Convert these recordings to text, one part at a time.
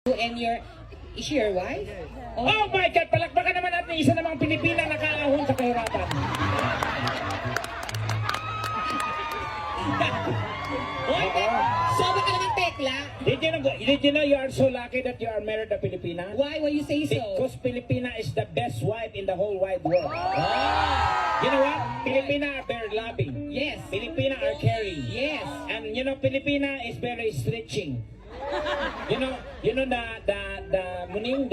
And is she your wife? Oh my God! Palakpakan naman natin isa namang Pilipina nakaahon sa kahirapan. Oy, soba ka naman, Tekla. Did you know you are so lucky that you are married a Filipina? Why you say so? Because Filipina is the best wife in the whole wide world. You know what? Filipina are very loving. Yes. Filipina are caring. Yes. And you know, Filipina is very stretching. You know the muning,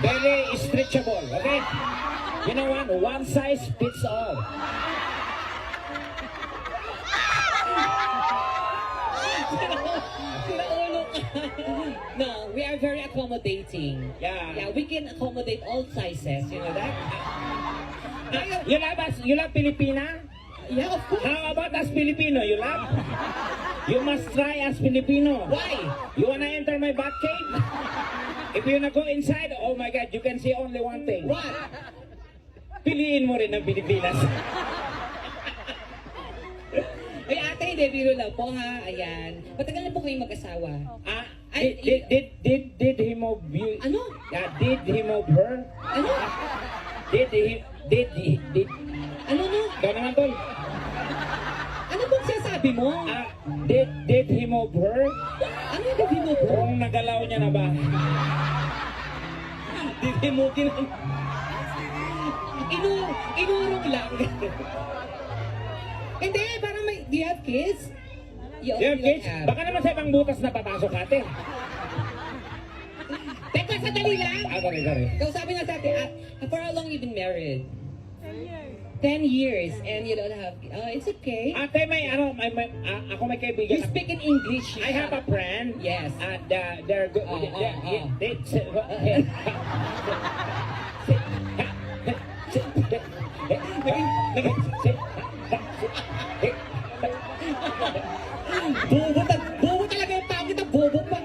very stretchable. Okay. You know what? One size fits all. No, we are very accommodating. Yeah. We can accommodate all sizes. You know that? You love Filipina? Yeah, of course. How about as Filipino? You love? You must try as Filipino. Why? You wanna enter my Batcave? If you wanna go inside, oh my God, you can see only one thing. What? Piliin mo rin ang Pilipinas. Ay, ate, hindi, biro lang po ha. Ayan. Matagal na po kayong mag-asawa. Did he move you? Ano? Did he move her? Ano? Did Ano no? Ikaw naman, tol. Ano bang sinasabi mo? Did he move her? Ano yung gabi mo po? Kung nagalaw niya na ba? Did he move in? Inurong lang. Hindi, parang may, do you have kids? You Yeah, don't kids, have. baka naman sa ibang butas na papasok ate. Teka, sandali lang. Sorry. Kausapin na sa atin, for how long you been married? 10 years. And you don't have, it's okay. Ate, ako may kaibigan. You speak in English. I have a friend. Yes. They're good. Bobo talaga yung tao kita, bobo pa.